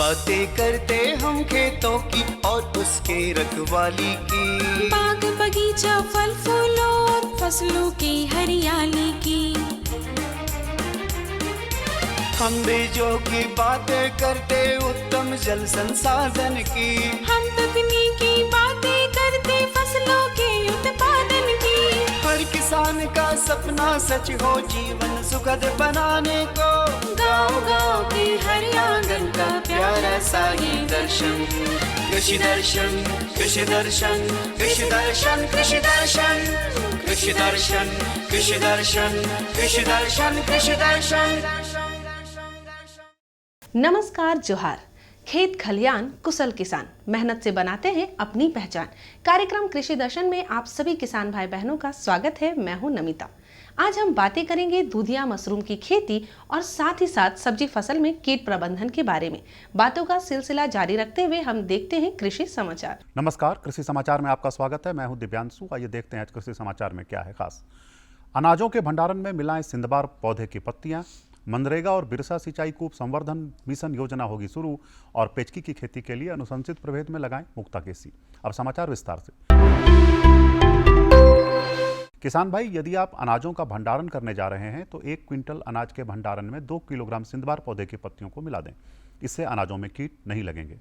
बातें करते हम खेतों की और उसके रखवाली की, बाग बगीचा फल फूलों और फसलों की हरियाली की। हम बीजों की बातें करते उत्तम जल संसाधन की, हम तकनीकी बातें करते फसलों के उत्पादन की। हर किसान का सपना सच हो जीवन सुखद बनाने को, गाँव-गाँव के हर आंगन का प्यारा सा ये दर्शन। कृषि दर्शन, कृषि दर्शन, कृषि दर्शन, कृषि दर्शन, कृषि दर्शन, कृषि दर्शन, कृषि दर्शन, कृषि दर्शन। नमस्कार, जोहार। खेत खलियान कुशल किसान मेहनत से बनाते हैं अपनी पहचान। कार्यक्रम कृषि दर्शन में आप सभी किसान भाई बहनों का स्वागत है। मैं हूं नमिता। आज हम बातें करेंगे दूधिया मशरूम की खेती और साथ ही साथ सब्जी फसल में कीट प्रबंधन के बारे में। बातों का सिलसिला जारी रखते हुए हम देखते हैं कृषि समाचार। नमस्कार, कृषि समाचार में आपका स्वागत है। मैं हूं दिव्यांशु। आइए देखते हैं आज कृषि समाचार में क्या है खास। अनाजों के भंडारण में मिलाएं सिंदबार पौधे की पत्तियां। मनरेगा और बिरसा सिंचाई कूप संवर्धन मिशन योजना होगी शुरू और पेचकी की खेती के लिए अनुशंसित प्रभेद में लगाएं मुक्ताकेसी। अब समाचार विस्तार से। किसान भाई, यदि आप अनाजों का भंडारण करने जा रहे हैं तो 1 क्विंटल अनाज के भंडारण में 2 किलोग्राम सिंदबार पौधे की पत्तियों को मिला दें। इससे अनाजों में कीट नहीं लगेंगे।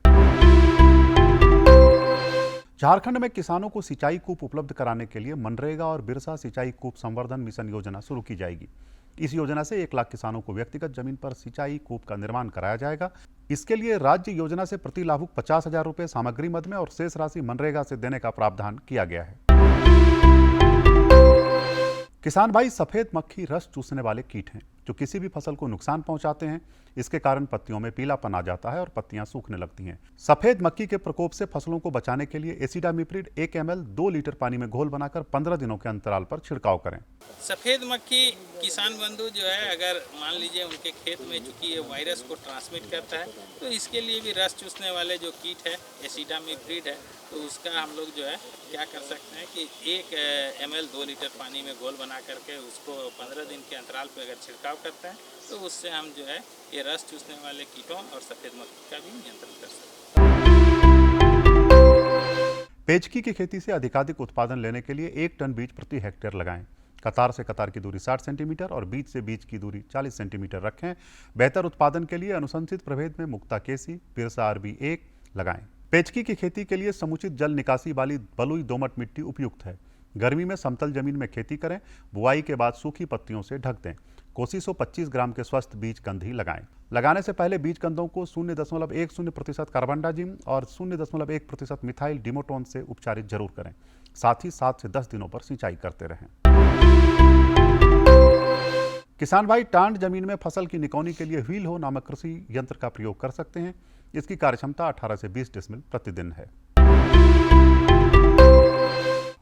झारखंड में किसानों को सिंचाई कूप उपलब्ध कराने के लिए मनरेगा और बिरसा सिंचाई कूप संवर्धन मिशन योजना शुरू की जाएगी। इस योजना से 1 लाख किसानों को व्यक्तिगत जमीन पर सिंचाई कूप का निर्माण कराया जाएगा। इसके लिए राज्य योजना से प्रति लाभुक 50,000 रुपए सामग्री मद में और शेष राशि मनरेगा से देने का प्रावधान किया गया है। किसान भाई, सफेद मक्खी रस चूसने वाले कीट हैं जो किसी भी फसल को नुकसान पहुंचाते हैं। इसके कारण पत्तियों में पीलापन आ जाता है और पत्तियां सूखने लगती हैं। सफेद मक्खी के प्रकोप से फसलों को बचाने के लिए एसिडामिप्रिड 1 ml 2 लीटर पानी में घोल बनाकर 15 दिनों के अंतराल पर छिड़काव करें। सफ़ेद मक्खी किसान बंधु जो है, अगर मान लीजिए उनके खेत में चूंकि ये वायरस को ट्रांसमिट करता है, तो इसके लिए भी रस चूसने वाले जो कीट है एसिडामिप्रिड है, तो उसका हम लोग जो है क्या कर सकते हैं कि 1 ml 2 लीटर पानी में घोल बना करके उसको 15 दिन के अंतराल पर अगर छिड़काव करते हैं तो उससे हम जो है ये रस चूसने वाले कीटों और सफ़ेद मक्खी का भी नियंत्रण कर सकते हैं। पेचकी की खेती से अधिकाधिक उत्पादन लेने के लिए 1 टन बीज प्रति हेक्टेयर लगाएं। कतार से कतार की दूरी 60 सेंटीमीटर और बीज से बीज की दूरी 40 सेंटीमीटर रखें। बेहतर उत्पादन के लिए अनुशंसित प्रभेद में मुक्ताकेसी, बिरसा RB 1 लगाएं। पेचकी की खेती के लिए समुचित जल निकासी वाली बलुई दोमट मिट्टी उपयुक्त है। गर्मी में समतल जमीन में खेती करें। बुआई के बाद सूखी पत्तियों से ढक दें। कोसी 125 ग्राम के स्वस्थ बीज कंधी लगाएं। लगाने से पहले बीज कंदों को 0.10% कार्बनडाजिम और 0.1% मिथाइल डिमोटोन से उपचारित जरूर करें। साथ ही 7 से 10 दिनों पर सिंचाई करते रहें। किसान भाई, टांड जमीन में फसल की निकौनी के लिए व्हील हो नामक कृषि यंत्र का प्रयोग कर सकते हैं। इसकी कार्यक्षमता 18 से 20 डेसिमल प्रतिदिन है।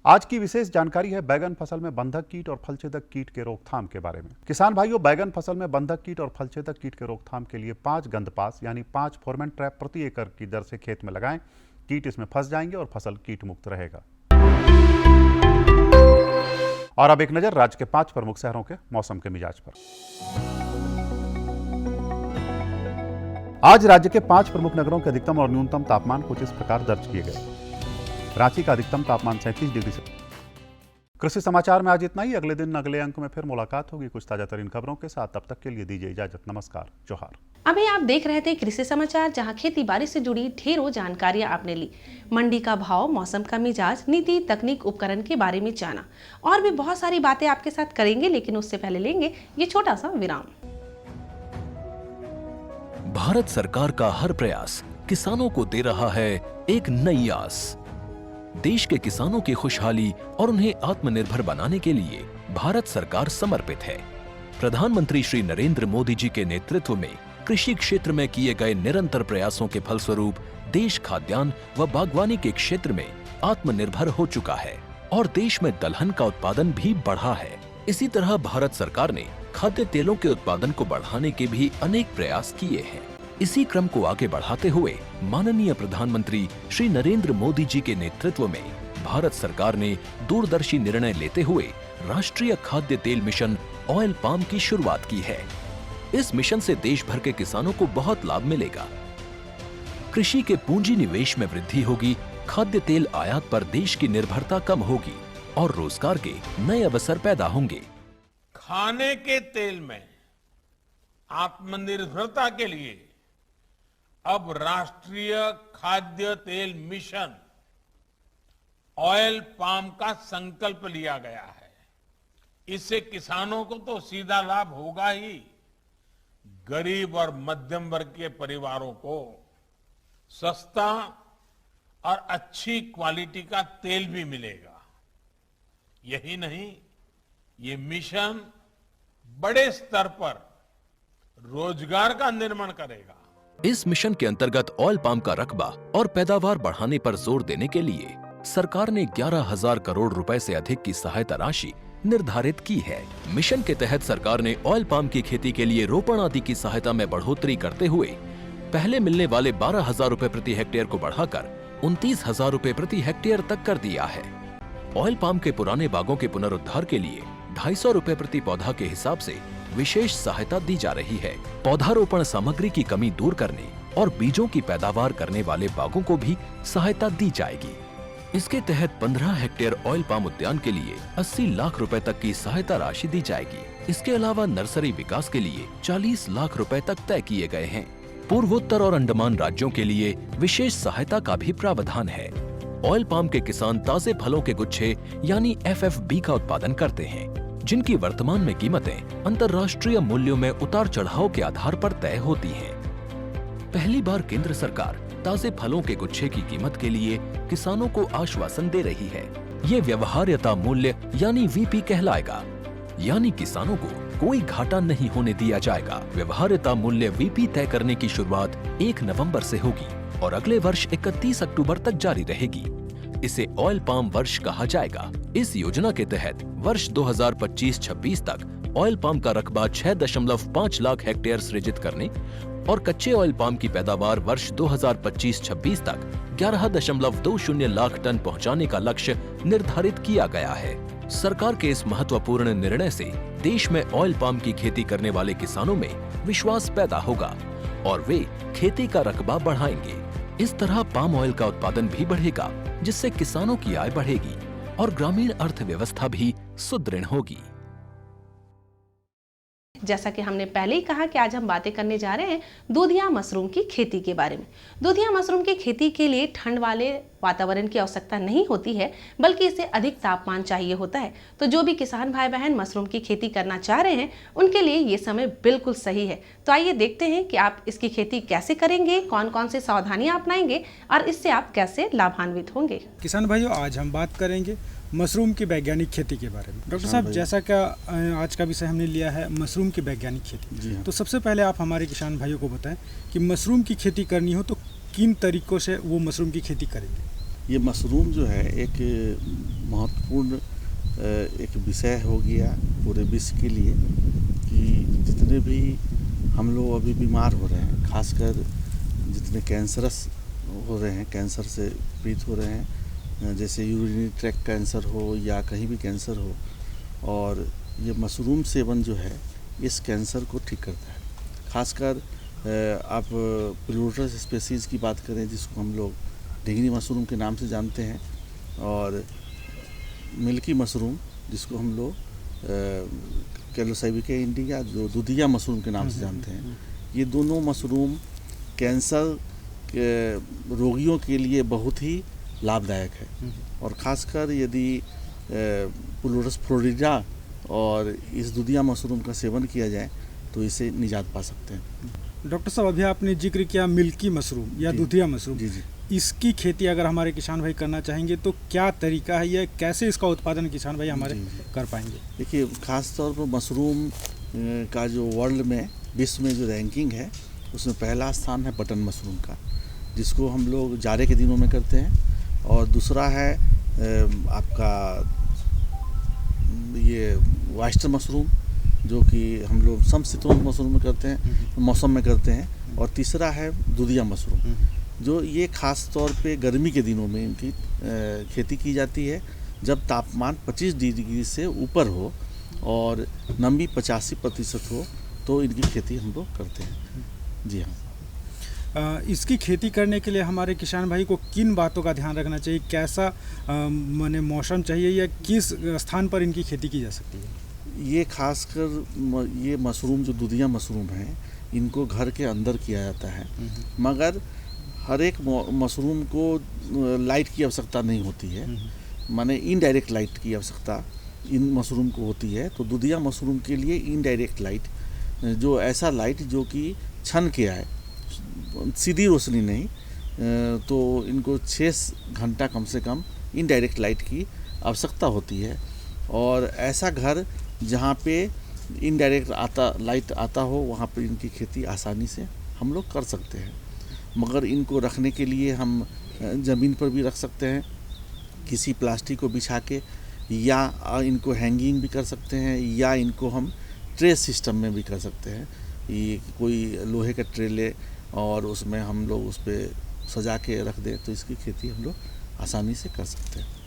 आज की विशेष जानकारी है बैगन फसल में बंधक कीट और फलछेदक कीट के रोकथाम के बारे में। किसान भाइयों, बैगन फसल में बंधक कीट और फलछेदक कीट के रोकथाम के लिए 5 गंधपास यानी 5 फोरमैन ट्रैप प्रति एकड़ की दर से खेत में लगाएं। कीट इसमें फंस जाएंगे और फसल कीट मुक्त रहेगा। और अब एक नजर राज्य के 5 प्रमुख शहरों के मौसम के मिजाज पर। आज राज्य के 5 प्रमुख नगरों के अधिकतम और न्यूनतम तापमान कुछ इस प्रकार दर्ज किए गए। रांची का अधिकतम तापमान 37 डिग्री से। कृषि समाचार में आज इतना ही। अगले दिन अगले अंक में फिर मुलाकात होगी कुछ ताजा तरीन खबरों के साथ। तब तक के लिए दीजिए इजाजत। नमस्कार, जोहार। अभी आप देख रहे थे कृषि समाचार, जहां खेती बाड़ी से जुड़ी ढेरों जानकारियां आपने ली। मंडी का भाव, मौसम का मिजाज, नीति, तकनीक, उपकरण के बारे में जाना और भी बहुत सारी बातें आपके साथ करेंगे, लेकिन उससे पहले लेंगे ये छोटा सा विराम। भारत सरकार का हर प्रयास किसानों को दे रहा है एक नई आस। देश के किसानों की खुशहाली और उन्हें आत्मनिर्भर बनाने के लिए भारत सरकार समर्पित है। प्रधानमंत्री श्री नरेंद्र मोदी जी के नेतृत्व में कृषि क्षेत्र में किए गए निरंतर प्रयासों के फलस्वरूप देश खाद्यान्न व बागवानी के क्षेत्र में आत्मनिर्भर हो चुका है और देश में दलहन का उत्पादन भी बढ़ा है। इसी तरह भारत सरकार ने खाद्य तेलों के उत्पादन को बढ़ाने के भी अनेक प्रयास किए हैं। इसी क्रम को आगे बढ़ाते हुए माननीय प्रधानमंत्री श्री नरेंद्र मोदी जी के नेतृत्व में भारत सरकार ने दूरदर्शी निर्णय लेते हुए राष्ट्रीय खाद्य तेल मिशन ऑयल पाम की शुरुआत की है। इस मिशन से देश भर के किसानों को बहुत लाभ मिलेगा। कृषि के पूंजी निवेश में वृद्धि होगी, खाद्य तेल आयात पर देश की निर्भरता कम होगी और रोजगार के नए अवसर पैदा होंगे। खाने के तेल में आत्मनिर्भरता के लिए अब राष्ट्रीय खाद्य तेल मिशन ऑयल पाम का संकल्प लिया गया है। इससे किसानों को तो सीधा लाभ होगा ही, गरीब और मध्यम वर्ग के परिवारों को सस्ता और अच्छी क्वालिटी का तेल भी मिलेगा। यही नहीं, ये मिशन बड़े स्तर पर रोजगार का निर्माण करेगा। इस मिशन के अंतर्गत ऑयल पाम का रकबा और पैदावार बढ़ाने पर जोर देने के लिए सरकार ने 11,000 करोड़ रुपए से अधिक की सहायता राशि निर्धारित की है। मिशन के तहत सरकार ने ऑयल पाम की खेती के लिए रोपण आदि की सहायता में बढ़ोतरी करते हुए पहले मिलने वाले 12,000 रुपए प्रति हेक्टेयर को बढ़ाकर 29,000 रुपए प्रति हेक्टेयर तक कर दिया है। ऑयल पाम के पुराने बागों के पुनरुद्धार के लिए 250 रुपए प्रति पौधा के हिसाब से विशेष सहायता दी जा रही है। पौधारोपण सामग्री की कमी दूर करने और बीजों की पैदावार करने वाले बागों को भी सहायता दी जाएगी। इसके तहत 15 हेक्टेयर ऑयल पाम उद्यान के लिए 80 लाख रुपए तक की सहायता राशि दी जाएगी। इसके अलावा नर्सरी विकास के लिए 40 लाख रुपए तक तय किए गए हैं। पूर्वोत्तर और अंडमान राज्यों के लिए विशेष सहायता का भी प्रावधान है। ऑयल पाम के किसान ताजे फलों के गुच्छे यानी FFB का उत्पादन करते हैं, जिनकी वर्तमान में कीमतें अंतर्राष्ट्रीय मूल्यों में उतार चढ़ाव के आधार पर तय होती हैं। पहली बार केंद्र सरकार ताजे फलों के गुच्छे की कीमत के लिए किसानों को आश्वासन दे रही है। ये व्यवहार्यता मूल्य यानी VP कहलाएगा, यानी किसानों को कोई घाटा नहीं होने दिया जाएगा। व्यवहार्यता मूल्य VP तय करने की शुरुआत 1 नवंबर से होगी और अगले वर्ष 31 अक्टूबर तक जारी रहेगी। इसे ऑयल पाम वर्ष कहा जाएगा। इस योजना के तहत वर्ष 2025-26 तक ऑयल पाम का रकबा 6.5 लाख हेक्टेयर सृजित करने और कच्चे ऑयल पाम की पैदावार वर्ष 2025-26 तक 11.20 लाख टन पहुंचाने का लक्ष्य निर्धारित किया गया है। सरकार के इस महत्वपूर्ण निर्णय से देश में ऑयल पाम की खेती करने वाले किसानों में विश्वास पैदा होगा और वे खेती का रकबा बढ़ाएंगे। इस तरह पाम ऑयल का उत्पादन भी बढ़ेगा, जिससे किसानों की आय बढ़ेगी और ग्रामीण अर्थव्यवस्था भी सुदृढ़ होगी। जैसा कि हमने पहले ही कहा कि आज हम बातें करने जा रहे हैं दूधिया मशरूम की खेती के बारे में। दूधिया मशरूम की खेती के लिए ठंड वाले वातावरण की आवश्यकता नहीं होती है, बल्कि इसे अधिक तापमान चाहिए होता है। तो जो भी किसान भाई बहन मशरूम की खेती करना चाह रहे हैं, उनके लिए ये समय बिल्कुल सही है। तो आइए देखते हैं कि आप इसकी खेती कैसे करेंगे, कौन कौन से सावधानियां अपनाएंगे और इससे आप कैसे लाभान्वित होंगे। किसान भाइयों, आज हम बात करेंगे मशरूम की वैज्ञानिक खेती के बारे में। डॉक्टर साहब, जैसा कि आज का विषय हमने लिया है मशरूम की वैज्ञानिक खेती, तो सबसे पहले आप हमारे किसान भाइयों को बताएं कि मशरूम की खेती करनी हो तो किन तरीकों से वो मशरूम की खेती करेंगे। ये मशरूम जो है एक महत्वपूर्ण एक विषय हो गया पूरे विश्व के लिए कि जितने भी हम लोग अभी बीमार हो रहे हैं, खासकर जितने कैंसरस हो रहे हैं, कैंसर से पीड़ित हो रहे हैं, जैसे यूरिनरी ट्रैक्ट कैंसर हो या कहीं भी कैंसर हो, और ये मशरूम सेवन जो है इस कैंसर को ठीक करता है। खासकर आप प्लूरोटस स्पीसीज़ की बात करें, जिसको हम लोग ढिंगनी मशरूम के नाम से जानते हैं, और मिल्की मशरूम जिसको हम लोग कैलोसाइबिका इंडिका जो दूधिया मशरूम के नाम से जानते हैं, ये दोनों मशरूम कैंसर के रोगियों के लिए बहुत ही लाभदायक है। और ख़ासकर यदि प्लूरोटस फ्लोरिडा और इस दूधिया मशरूम का सेवन किया जाए तो इसे निजात पा सकते हैं। डॉक्टर साहब, अभी आपने जिक्र किया मिल्की मशरूम या दूधिया मशरूम, जी जी, इसकी खेती अगर हमारे किसान भाई करना चाहेंगे तो क्या तरीका है या कैसे इसका उत्पादन किसान भाई हमारे कर पाएंगे? देखिए, ख़ास तौर पर मशरूम का जो वर्ल्ड में विश्व में जो रैंकिंग है उसमें पहला स्थान है बटन मशरूम का, जिसको हम लोग जाड़े के दिनों में करते हैं, और दूसरा है आपका ये वाइस्टर मशरूम जो कि हम लोग समशीतोष्ण मशरूम में करते हैं, मौसम में करते हैं, और तीसरा है दूधिया मशरूम जो ये ख़ास तौर पे गर्मी के दिनों में इनकी खेती की जाती है, जब तापमान 25 डिग्री से ऊपर हो और नमी 85% हो तो इनकी खेती हम लोग करते हैं। जी हाँ। इसकी खेती करने के लिए हमारे किसान भाई को किन बातों का ध्यान रखना चाहिए? कैसा माने मौसम चाहिए या किस स्थान पर इनकी खेती की जा सकती है? ये खासकर ये मशरूम जो दुधिया मशरूम है, इनको घर के अंदर किया जाता है, मगर हर एक मशरूम को लाइट की आवश्यकता नहीं होती है, माने इनडायरेक्ट लाइट की आवश्यकता इन मशरूम को होती है। तो दुधिया मशरूम के लिए इनडायरेक्ट लाइट, जो ऐसा लाइट जो कि छन के आए, सीधी रोशनी नहीं, तो इनको 6 घंटा कम से कम इनडायरेक्ट लाइट की आवश्यकता होती है। और ऐसा घर जहाँ पे इनडायरेक्ट लाइट आता हो, वहाँ पर इनकी खेती आसानी से हम लोग कर सकते हैं। मगर इनको रखने के लिए हम ज़मीन पर भी रख सकते हैं, किसी प्लास्टिक को बिछा के, या इनको हैंगिंग भी कर सकते हैं, या इनको हम ट्रे सिस्टम में भी कर सकते हैं। ये कोई लोहे का ट्रे ले और उसमें हम लोग उस पर सजा के रख दें, तो इसकी खेती हम लोग आसानी से कर सकते हैं।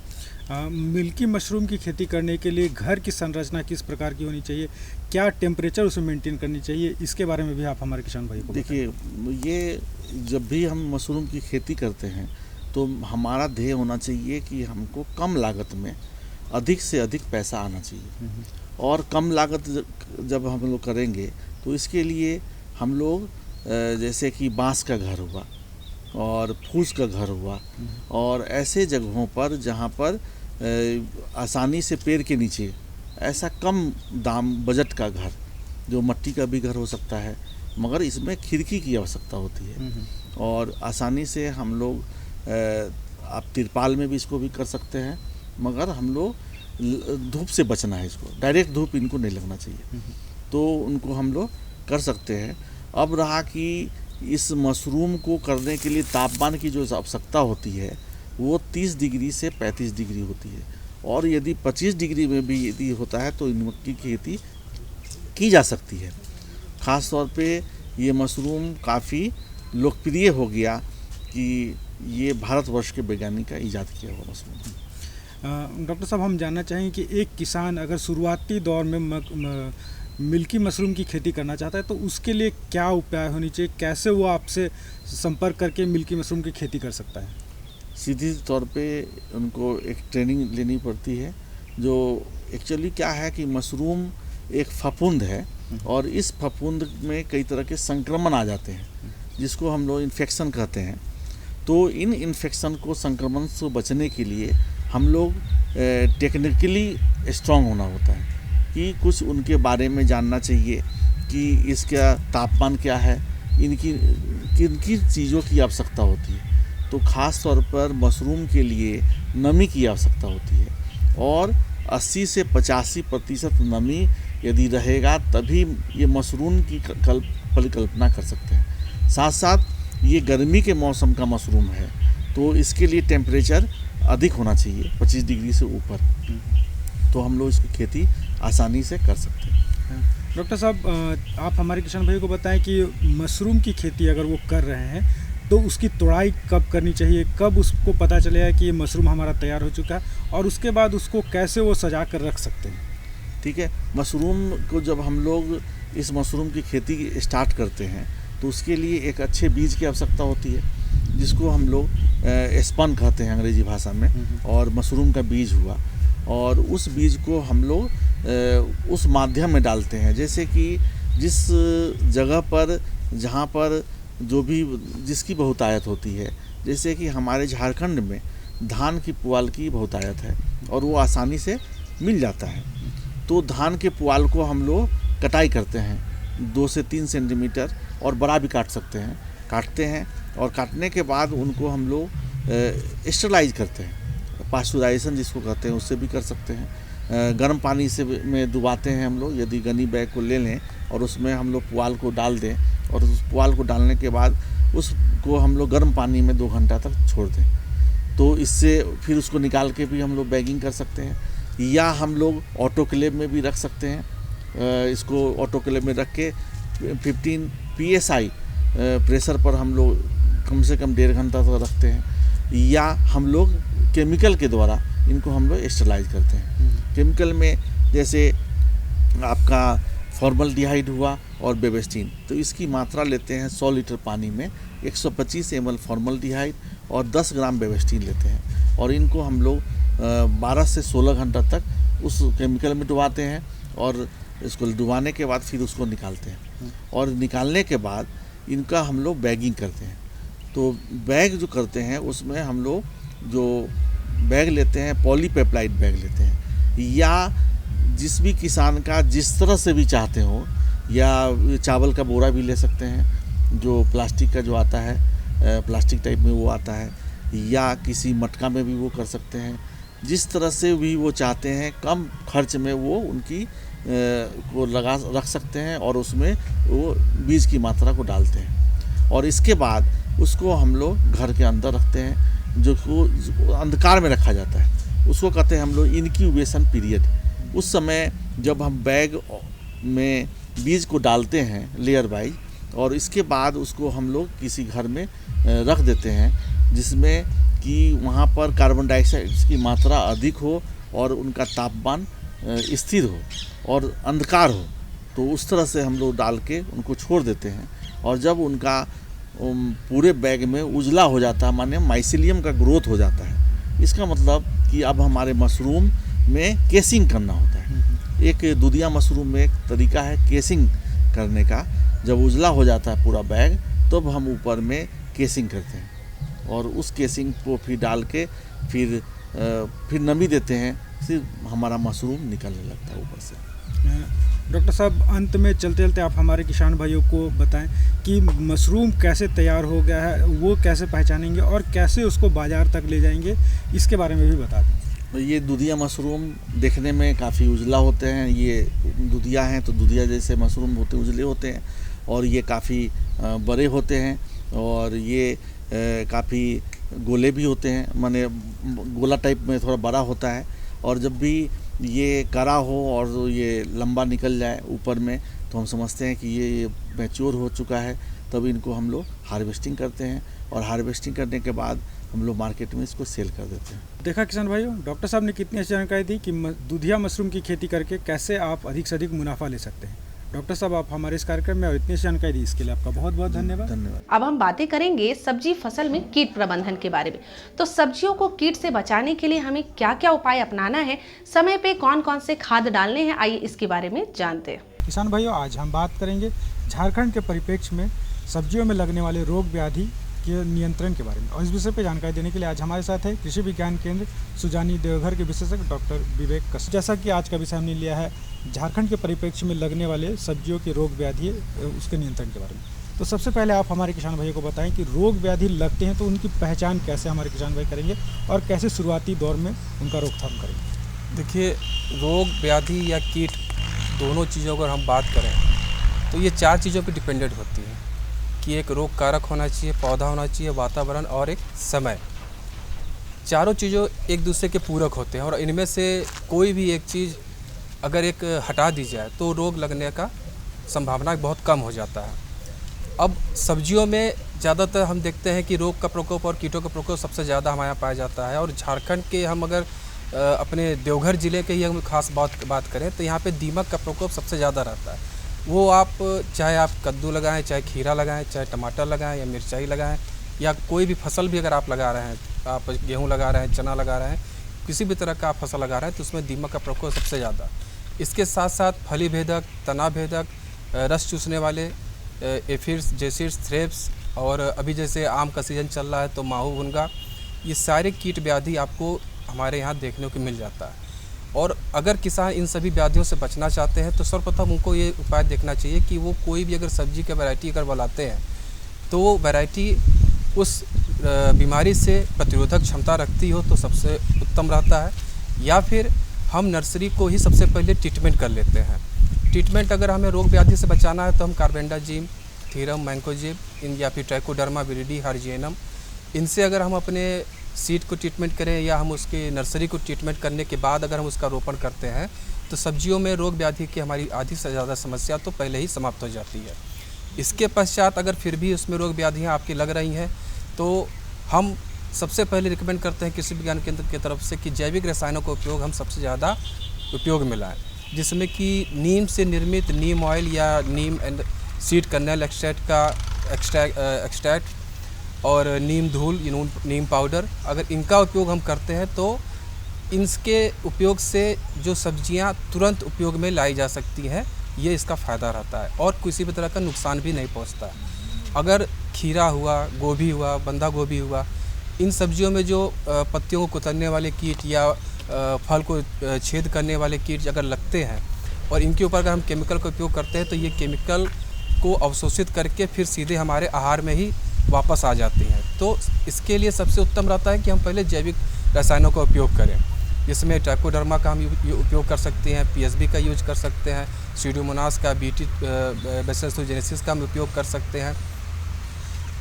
मिल्की मशरूम की खेती करने के लिए घर की संरचना किस प्रकार की होनी चाहिए? क्या टेम्परेचर उसमें मेंटेन करनी चाहिए? इसके बारे में भी आप हमारे किसान भाई को देखिए, ये जब भी हम मशरूम की खेती करते हैं तो हमारा ध्येय होना चाहिए कि हमको कम लागत में अधिक से अधिक पैसा आना चाहिए। और कम लागत जब हम लोग करेंगे तो इसके लिए हम लोग जैसे कि बांस का घर हुआ और फूस का घर हुआ, और ऐसे जगहों पर जहाँ पर आसानी से पेड़ के नीचे ऐसा कम दाम बजट का घर, जो मट्टी का भी घर हो सकता है, मगर इसमें खिड़की की आवश्यकता होती है। और आसानी से हम लोग आप तिरपाल में भी इसको भी कर सकते हैं, मगर हम लोग धूप से बचना है, इसको डायरेक्ट धूप इनको नहीं लगना चाहिए, तो उनको हम लोग कर सकते हैं। अब रहा कि इस मशरूम को करने के लिए तापमान की जो आवश्यकता होती है वो 30 डिग्री से 35 डिग्री होती है, और यदि 25 डिग्री में भी यदि होता है तो इनकी खेती की जा सकती है। ख़ास तौर पे ये मशरूम काफ़ी लोकप्रिय हो गया कि ये भारतवर्ष के वैज्ञानिक का इजाद किया हुआ मशरूम। डॉक्टर साहब, हम जानना चाहेंगे कि एक किसान अगर शुरुआती दौर में मिल्की मशरूम की खेती करना चाहता है तो उसके लिए क्या उपाय होनी चाहिए? कैसे वो आपसे संपर्क करके मिल्की मशरूम की खेती कर सकता है? सीधी तौर पे उनको एक ट्रेनिंग लेनी पड़ती है। जो एक्चुअली क्या है कि मशरूम एक फफूंद है, और इस फफूंद में कई तरह के संक्रमण आ जाते हैं, जिसको हम लोग इन्फेक्शन कहते हैं। तो इन इन्फेक्शन को, संक्रमण से बचने के लिए हम लोग टेक्निकली स्ट्रांग होना होता है, कि कुछ उनके बारे में जानना चाहिए कि इसका तापमान क्या है, इनकी किन किन चीज़ों की आवश्यकता होती है। तो ख़ास तौर पर मशरूम के लिए नमी की आवश्यकता होती है, और 80 से 85% नमी यदि रहेगा तभी ये मशरूम की परिकल्पना कर सकते हैं। साथ साथ ये गर्मी के मौसम का मशरूम है, तो इसके लिए टेम्परेचर अधिक होना चाहिए, 25 डिग्री से ऊपर, तो हम लोग इसकी खेती आसानी से कर सकते हैं। डॉक्टर साहब, आप हमारे किसान भाई को बताएं कि मशरूम की खेती अगर वो कर रहे हैं तो उसकी तोड़ाई कब करनी चाहिए, कब उसको पता चलेगा कि ये मशरूम हमारा तैयार हो चुका है, और उसके बाद उसको कैसे वो सजा कर रख सकते हैं? ठीक है, मशरूम को जब हम लोग इस मशरूम की खेती स्टार्ट करते हैं तो उसके लिए एक अच्छे बीज की आवश्यकता होती है, जिसको हम लोग स्पन कहते हैं अंग्रेजी भाषा में, और मशरूम का बीज हुआ, और उस बीज को हम लोग उस माध्यम में डालते हैं। जैसे कि जिस जगह पर, जहाँ पर जो भी जिसकी बहुतायत होती है, जैसे कि हमारे झारखंड में धान की पुआल की बहुतायत है और वो आसानी से मिल जाता है, तो धान के पुआल को हम लोग कटाई करते हैं 2 से 3 सेंटीमीटर, और बड़ा भी काट सकते हैं, काटते हैं, और काटने के बाद उनको हम लोग स्टरलाइज करते हैं, पास्चुराइजेशन जिसको कहते हैं, उससे भी कर सकते हैं। गर्म पानी से में डुबाते हैं हम लोग, यदि गनी बैग को ले लें और उसमें हम लोग पुआल को डाल दें, और उस पुआल को डालने के बाद उसको हम लोग गर्म पानी में 2 घंटा तक छोड़ दें, तो इससे फिर उसको निकाल के भी हम लोग बैगिंग कर सकते हैं, या हम लोग ऑटोक्लेव में भी रख सकते हैं। इसको ऑटोक्लेव में रख के 15 PSI प्रेशर पर हम लोग कम से कम 1.5 घंटा तक रखते हैं, या हम लोग केमिकल के द्वारा इनको हम लोग स्टरलाइज करते हैं। केमिकल में जैसे आपका फॉर्मल्डिहाइड हुआ और बेबेस्टीन, तो इसकी मात्रा लेते हैं 100 लीटर पानी में 125 ml फॉर्मल्डिहाइड और 10 ग्राम बेवेस्टीन लेते हैं और इनको हम लोग 12 से 16 घंटा तक उस केमिकल में डुबाते हैं और इसको डुबाने के बाद फिर उसको निकालते हैं और निकालने के बाद इनका हम लोग बैगिंग करते हैं। तो बैग जो करते हैं उसमें हम लोग जो बैग लेते हैं पॉलीपेप्टाइड बैग लेते हैं, या जिस भी किसान का जिस तरह से भी चाहते हो, या चावल का बोरा भी ले सकते हैं जो प्लास्टिक का जो आता है, प्लास्टिक टाइप में वो आता है, या किसी मटका में भी वो कर सकते हैं। जिस तरह से भी वो चाहते हैं कम खर्च में वो उनकी को लगा रख सकते हैं और उसमें वो बीज की मात्रा को डालते हैं और इसके बाद उसको हम लोग घर के अंदर रखते हैं, जो को अंधकार में रखा जाता है। उसको कहते हैं हम लोग इनक्यूबेशन पीरियड। उस समय जब हम बैग में बीज को डालते हैं लेयर वाइज, और इसके बाद उसको हम लोग किसी घर में रख देते हैं जिसमें कि वहाँ पर कार्बन डाइऑक्साइड की मात्रा अधिक हो और उनका तापमान स्थिर हो और अंधकार हो। तो उस तरह से हम लोग डाल के उनको छोड़ देते हैं और जब उनका पूरे बैग में उजला हो जाता है, माने माइसीलियम का ग्रोथ हो जाता है, इसका मतलब कि अब हमारे मशरूम में केसिंग करना होता है। एक दुधिया मशरूम में एक तरीका है केसिंग करने का। जब उजला हो जाता है पूरा बैग तब हम ऊपर में केसिंग करते हैं और उस केसिंग को फिर डाल के फिर नमी देते हैं, फिर हमारा मशरूम निकलने लगता है ऊपर से। डॉक्टर साहब, अंत में चलते चलते आप हमारे किसान भाइयों को बताएं कि मशरूम कैसे तैयार हो गया है, वो कैसे पहचानेंगे और कैसे उसको बाज़ार तक ले जाएंगे, इसके बारे में भी बता दें। ये दुधिया मशरूम देखने में काफ़ी उजला होते हैं। ये दुधिया हैं तो दुधिया जैसे मशरूम होते उजले होते हैं और ये काफ़ी बड़े होते हैं और ये काफ़ी गोले भी होते हैं, माने गोला टाइप में थोड़ा बड़ा होता है। और जब भी ये कड़ा हो और ये लंबा निकल जाए ऊपर में तो हम समझते हैं कि ये मैच्योर हो चुका है। तब इनको हम लोग हार्वेस्टिंग करते हैं और हार्वेस्टिंग करने के बाद हम लोग मार्केट में इसको सेल कर देते हैं। देखा किसान भाइयों, डॉक्टर साहब ने कितनी अच्छी जानकारी दी कि दुधिया मशरूम की खेती करके कैसे आप अधिक से अधिक मुनाफा ले सकते हैं। डॉक्टर साहब, आप हमारे इस कार्यक्रम में और इतनी जानकारी दी इसके लिए आपका बहुत बहुत धन्यवाद। अब हम बातें करेंगे सब्जी फसल में कीट प्रबंधन के बारे में। तो सब्जियों को कीट से बचाने के लिए हमें क्या क्या उपाय अपनाना है, समय पे कौन कौन से खाद डालने हैं, आइए इसके बारे में जानते हैं। किसान भाइयों, आज हम बात करेंगे झारखंड के परिप्रेक्ष्य में सब्जियों में लगने वाले रोग व्याधि के नियंत्रण के बारे में। और इस विषय पे जानकारी देने के लिए आज हमारे साथ है कृषि विज्ञान केंद्र सुजानी देवघर के विशेषज्ञ डॉक्टर विवेक कश्यप। जैसा कि आज का विषय हमने लिया है झारखंड के परिप्रेक्ष्य में लगने वाले सब्जियों के रोग व्याधि उसके नियंत्रण के बारे में। तो सबसे पहले आप हमारे किसान भाइयों को बताएं कि रोग व्याधि लगते हैं तो उनकी पहचान कैसे हमारे किसान भाई करेंगे और कैसे शुरुआती दौर में उनका रोकथाम करेंगे। देखिए, रोग व्याधि या कीट दोनों चीज़ों को अगर हम बात करें तो ये 4 चीज़ों पर डिपेंडेंट होती है कि एक रोग कारक होना चाहिए, पौधा होना चाहिए, वातावरण और एक समय। चारों चीज़ों एक दूसरे के पूरक होते हैं और इनमें से कोई भी एक चीज़ अगर एक हटा दी जाए तो रोग लगने का संभावना बहुत कम हो जाता है। अब सब्जियों में ज़्यादातर हम देखते हैं कि रोग का प्रकोप और कीटों का प्रकोप सबसे ज़्यादा हमारे यहाँ पाया जाता है। और झारखंड के हम अगर अपने देवघर ज़िले के ही हम खास बात करें तो यहाँ पे दीमक का प्रकोप सबसे ज़्यादा रहता है। वो आप चाहे आप कद्दू लगाएं, चाहे खीरा लगाएं, चाहे टमाटर लगाएं या मिर्चाई लगाएं या कोई भी फसल भी अगर आप लगा रहे हैं, आप गेहूँ लगा रहे हैं, चना लगा रहे हैं, किसी भी तरह का आप फसल लगा रहे हैं तो उसमें दीमक का प्रकोप सबसे ज़्यादा। इसके साथ साथ फली भेदक, तना भेदक, रस चूसने वाले एफिड्स, जेसिड्स, थ्रेप्स और अभी जैसे आम का सीज़न चल रहा है तो माहू भुनगा, ये सारे कीट व्याधि आपको हमारे यहाँ देखने को मिल जाता है। और अगर किसान इन सभी व्याधियों से बचना चाहते हैं तो सर्वप्रथम उनको ये उपाय देखना चाहिए कि वो कोई भी अगर सब्जी का वैरायटी अगर बनाते हैं तो वो वैरायटी उस बीमारी से प्रतिरोधक क्षमता रखती हो तो सबसे उत्तम रहता है। या फिर हम नर्सरी को ही सबसे पहले ट्रीटमेंट कर लेते हैं। ट्रीटमेंट अगर हमें रोग व्याधि से बचाना है तो हम कार्बेंडाजिम, थीरम, मैंकोजिब इन या फिर ट्राइकोडर्मा विरिडी, हार्जियनम, इनसे अगर हम अपने सीड को ट्रीटमेंट करें या हम उसके नर्सरी को ट्रीटमेंट करने के बाद अगर हम उसका रोपण करते हैं तो सब्जियों में रोग व्याधि की हमारी आधी से ज़्यादा समस्या तो पहले ही समाप्त हो जाती है। इसके पश्चात अगर फिर भी उसमें रोग व्याधियाँ आपकी लग रही हैं तो हम सबसे पहले रिकमेंड करते हैं कृषि विज्ञान केंद्र की तरफ से कि जैविक रसायनों का उपयोग हम सबसे ज़्यादा उपयोग में लाएँ, जिसमें कि नीम से निर्मित नीम ऑयल या नीम एंड सीड कर्नेल एक्सट्रैक्ट का एक्सट्रैक्ट और नीम धूल, नीम पाउडर, अगर इनका उपयोग हम करते हैं तो इनके उपयोग से जो सब्जियां तुरंत उपयोग में लाई जा सकती हैं, ये इसका फ़ायदा रहता है और किसी भी तरह का नुकसान भी नहीं पहुंचता है। अगर खीरा हुआ, गोभी हुआ, बंधा गोभी हुआ, इन सब्जियों में जो पत्तियों को कुतरने वाले कीट या फल को छेद करने वाले कीट अगर लगते हैं और इनके ऊपर अगर हम केमिकल का उपयोग करते हैं तो ये केमिकल को अवशोषित करके फिर सीधे हमारे आहार में ही वापस आ जाती हैं। तो इसके लिए सबसे उत्तम रहता है कि हम पहले जैविक रसायनों का उपयोग करें, जिसमें ट्राइकोडर्मा का हम उपयोग कर सकते हैं, पीएसबी का यूज कर सकते हैं, सीडोमोनास का, बीटी बैसिलस thuringiensis का हम उपयोग कर सकते हैं।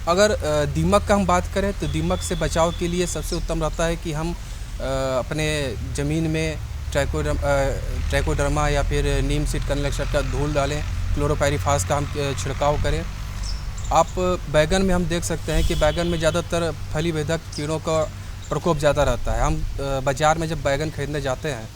अगर दीमक का हम बात करें तो दीमक से बचाव के लिए सबसे उत्तम रहता है कि हम अपने ज़मीन में ट्राइकोडर्मा या फिर नीम सीड कर्नेल का धूल डालें, क्लोरोपाइरीफास का हम छिड़काव करें। आप बैगन में हम देख सकते हैं कि बैगन में ज़्यादातर फली भेदक कीड़ों का प्रकोप ज़्यादा रहता है। हम बाज़ार में जब बैगन खरीदने जाते हैं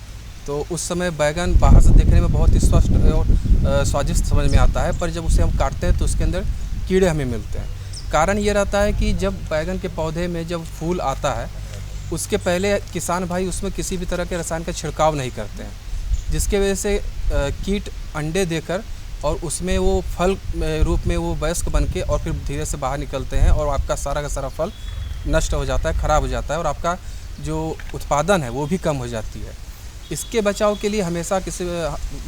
तो उस समय बैगन बाहर से देखने में बहुत ही स्वस्थ और स्वादिष्ट समझ में आता है, पर जब उसे हम काटते हैं तो उसके अंदर कीड़े हमें मिलते हैं। कारण ये रहता है कि जब बैगन के पौधे में जब फूल आता है उसके पहले किसान भाई उसमें किसी भी तरह के रसायन का छिड़काव नहीं करते हैं, जिसके वजह से कीट अंडे देकर और उसमें वो फल रूप में वो वयस्क बन के और फिर धीरे से बाहर निकलते हैं और आपका सारा का सारा फल नष्ट हो जाता है, ख़राब हो जाता है और आपका जो उत्पादन है वो भी कम हो जाती है। इसके बचाव के लिए हमेशा किसी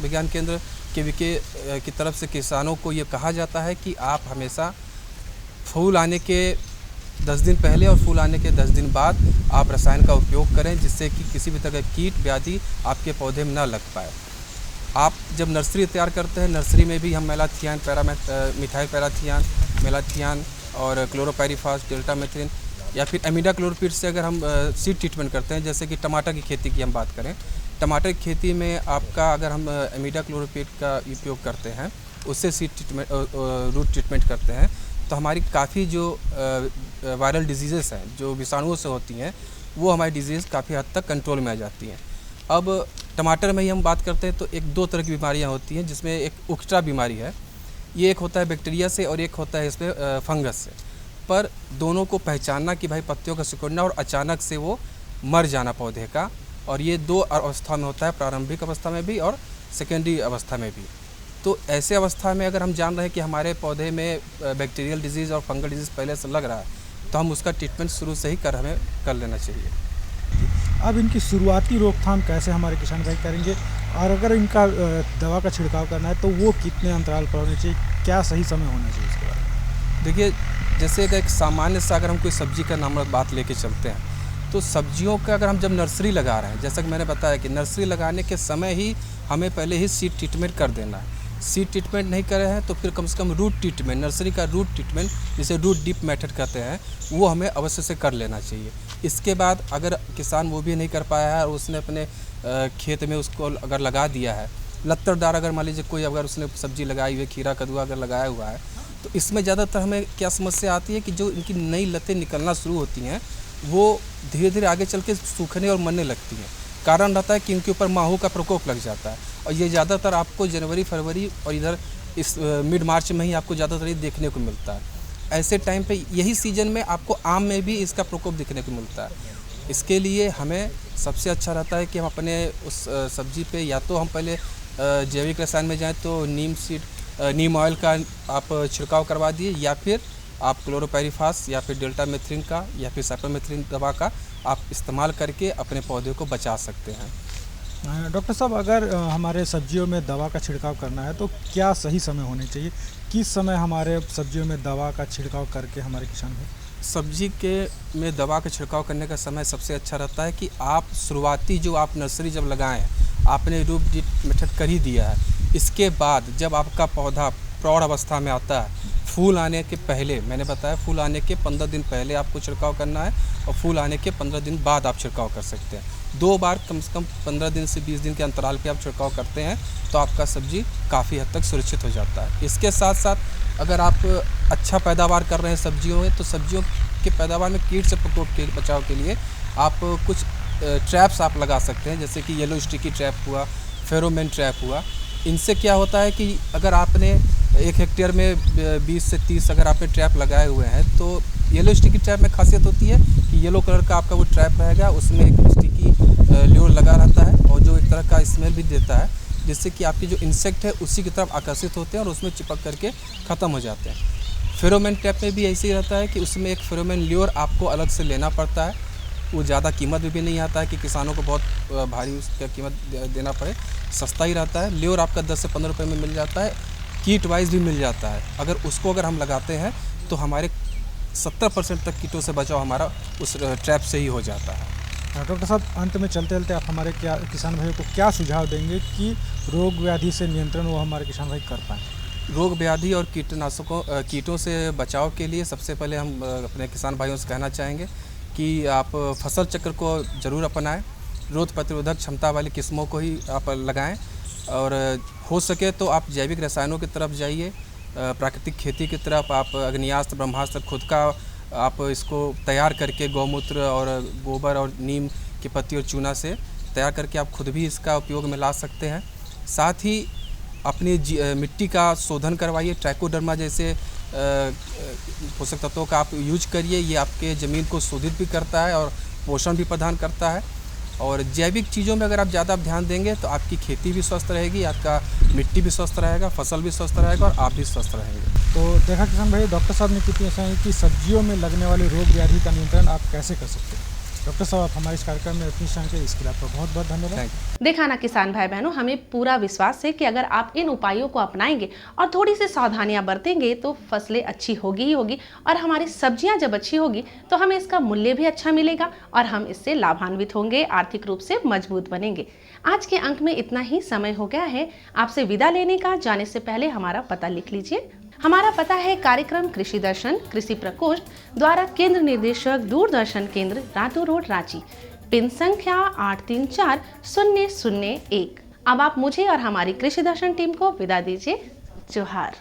विज्ञान केंद्र के की तरफ से किसानों को ये कहा जाता है कि आप हमेशा फूल आने के 10 दिन पहले और फूल आने के 10 दिन बाद आप रसायन का उपयोग करें, जिससे कि किसी भी तरह का कीट व्याधि आपके पौधे में ना लग पाए। आप जब नर्सरी तैयार करते हैं, नर्सरी में भी हम मेलाथियान, मिथाइल पैराथियान, मेलाथियान और क्लोरोपाइरीफास, डेल्टामेथ्रिन या फिर एमिडा क्लोरोपिड से अगर हम सीड ट्रीटमेंट करते हैं, जैसे कि टमाटर की खेती की हम बात करें, टमाटर की खेती में आपका अगर हम एमिडा क्लोरोपिड का उपयोग करते हैं, उससे सीड ट्रीटमेंट रूट ट्रीटमेंट करते हैं, तो हमारी काफ़ी जो वायरल डिजीज़ेस हैं जो विषाणुओं से होती हैं वो हमारी डिजीज़ काफ़ी हद तक कंट्रोल में आ जाती हैं। अब टमाटर में ही हम बात करते हैं तो एक दो तरह की बीमारियां होती हैं, जिसमें एक उक्ट्रा बीमारी है, ये एक होता है बैक्टीरिया से और एक होता है इसमें फंगस से। पर दोनों को पहचानना कि भाई पत्तियों का सिकुड़ना और अचानक से वो मर जाना पौधे का, और ये 2 अवस्था में होता है, प्रारंभिक अवस्था में भी और सेकेंडरी अवस्था में भी। तो ऐसे अवस्था में अगर हम जान रहे हैं कि हमारे पौधे में बैक्टीरियल डिजीज़ और फंगल डिजीज़ पहले से लग रहा है तो हम उसका ट्रीटमेंट शुरू से ही हमें कर लेना चाहिए। अब इनकी शुरुआती रोकथाम कैसे हमारे किसान भाई करेंगे, और अगर इनका दवा का छिड़काव करना है तो वो कितने अंतराल पर होने चाहिए, क्या सही समय होना चाहिए इसके बारे में? देखिए, जैसे एक सामान्य सा अगर हम कोई सब्जी का नाम बात लेके चलते हैं तो सब्जियों का अगर हम जब नर्सरी लगा रहे हैं, जैसा कि मैंने बताया कि नर्सरी लगाने के समय ही हमें पहले ही सीड ट्रीटमेंट कर देना है। सीड ट्रीटमेंट नहीं करे हैं तो फिर कम से कम रूट ट्रीटमेंट, नर्सरी का रूट ट्रीटमेंट जिसे रूट डिप मेथड कहते हैं, वो हमें अवश्य से कर लेना चाहिए। इसके बाद अगर किसान वो भी नहीं कर पाया है और उसने अपने खेत में उसको अगर लगा दिया है, लत्तरदार अगर मान लीजिए कोई अगर उसने सब्जी लगाई हुई, खीरा कद्दूआ अगर लगाया हुआ है, तो इसमें ज़्यादातर हमें क्या समस्या आती है कि जो इनकी नई लतें निकलना शुरू होती हैं वो धीरे धीरे आगे चल के सूखने और मरने लगती हैं। कारण रहता है कि इनके ऊपर माहू का प्रकोप लग जाता है, और ये ज़्यादातर आपको जनवरी, फरवरी और इधर इस मिड मार्च में ही आपको ज़्यादातर ये देखने को मिलता है। ऐसे टाइम पे यही सीजन में आपको आम में भी इसका प्रकोप दिखने को मिलता है। इसके लिए हमें सबसे अच्छा रहता है कि हम अपने उस सब्जी पे या तो हम पहले जैविक रसायन में जाएँ तो नीम ऑयल का आप छिड़काव करवा दिए, या फिर आप क्लोरोपाइरीफास या फिर डेल्टामेथ्रिन का या फिर साइपरमेथ्रिन दवा का आप इस्तेमाल करके अपने पौधे को बचा सकते हैं। डॉक्टर साहब, अगर हमारे सब्जियों में दवा का छिड़काव करना है तो क्या सही समय होने चाहिए, किस समय हमारे सब्जियों में दवा का छिड़काव करके हमारे किसान भाई? सब्जी में दवा का छिड़काव करने का समय सबसे अच्छा रहता है कि आप शुरुआती जो आप नर्सरी जब लगाएं, आपने रूट डिप मेथड कर ही दिया है, इसके बाद जब आपका पौधा प्रौढ़ अवस्था में आता है, फूल आने के पहले, मैंने बताया फूल आने के 15 दिन पहले आपको छिड़काव करना है और फूल आने के 15 दिन बाद आप छिड़काव कर सकते हैं। 2 बार कम से कम 15 दिन से 20 दिन के अंतराल पे आप छिड़काव करते हैं तो आपका सब्जी काफ़ी हद तक सुरक्षित हो जाता है। इसके साथ साथ अगर आप अच्छा पैदावार कर रहे हैं सब्जियों में, तो सब्जियों के पैदावार में कीट से प्रकोप के बचाव के लिए आप कुछ ट्रैप्स आप लगा सकते हैं, जैसे कि येलो स्टिकी ट्रैप हुआ, फेरोमेन ट्रैप हुआ। इनसे क्या होता है कि अगर आपने 1 हेक्टेयर में 20 से 30 अगर आपने ट्रैप लगाए हुए हैं तो येलो स्टिकी ट्रैप में खासियत होती है कि येलो कलर का आपका वो ट्रैप रहेगा, उसमें एक स्टिकी ल्योर लगा रहता है और जो एक तरह का स्मेल भी देता है, जिससे कि आपके जो इंसेक्ट है उसी की तरफ आकर्षित होते हैं और उसमें चिपक करके ख़त्म हो जाते हैं। फेरोमोन ट्रैप में भी ऐसे ही रहता है कि उसमें एक फेरोमोन ल्योर आपको अलग से लेना पड़ता है। वो ज़्यादा कीमत में भी नहीं आता है कि किसानों को बहुत भारी उसका कीमत देना पड़े, सस्ता ही रहता है। ल्योर आपका 10 से 15 रुपये में मिल जाता है, कीट वाइज भी मिल जाता है। अगर हम लगाते हैं तो हमारे 70% तक कीटों से बचाव हमारा उस ट्रैप से ही हो जाता है। डॉक्टर साहब, अंत में चलते चलते आप हमारे किसान भाइयों को क्या सुझाव देंगे कि रोग व्याधि से नियंत्रण वो हमारे किसान भाई कर पाएँ? रोग व्याधि और कीटों से बचाव के लिए सबसे पहले हम अपने किसान भाइयों से कहना चाहेंगे कि आप फसल चक्र को ज़रूर अपनाएं, रोग प्रतिरोधक क्षमता वाली किस्मों को ही आप लगाएं और हो सके तो आप जैविक रसायनों की तरफ जाइए, प्राकृतिक खेती की तरफ। आप अग्नियास्त्र ब्रह्मास्त्र खुद का आप इसको तैयार करके गौमूत्र और गोबर और नीम की पत्ती और चूना से तैयार करके आप खुद भी इसका उपयोग में ला सकते हैं। साथ ही अपनी मिट्टी का शोधन करवाइए, ट्राइकोडर्मा जैसे पोषक तत्वों का आप यूज करिए। ये आपके ज़मीन को शोधित भी करता है और पोषण भी प्रदान करता है। और जैविक चीज़ों में अगर आप ज़्यादा ध्यान देंगे तो आपकी खेती भी स्वस्थ रहेगी, आपका मिट्टी भी स्वस्थ रहेगा, फसल भी स्वस्थ रहेगा और आप भी स्वस्थ रहेंगे। तो देखा किसान भाई, डॉक्टर साहब ने कितनी ऐसा है कि सब्जियों में लगने वाले रोग व्याधि का नियंत्रण आप कैसे कर सकते हैं। डॉक्टर साहब, आप हमारे इस कार्यक्रम में अपनी संख्या के इसके लिए आपका बहुत बहुत धन्यवाद। देखा ना किसान भाई बहनों, हमें पूरा विश्वास है कि अगर आप इन उपायों को अपनाएंगे और थोड़ी सी सावधानियां बरतेंगे तो फसलें अच्छी होगी ही होगी और हमारी सब्जियां जब अच्छी होगी तो हमें इसका मूल्य भी अच्छा मिलेगा और हम इससे लाभान्वित होंगे, आर्थिक रूप से मजबूत बनेंगे। आज के अंक में इतना ही समय हो गया है आपसे विदा लेने का। जाने से पहले हमारा पता लिख लीजिए। हमारा पता है कार्यक्रम कृषि दर्शन, कृषि प्रकोष्ठ द्वारा केंद्र निर्देशक, दूरदर्शन केंद्र, रातू रोड, रांची। पिन संख्या 834001। अब आप मुझे और हमारी कृषि दर्शन टीम को विदा दीजिए। जोहार।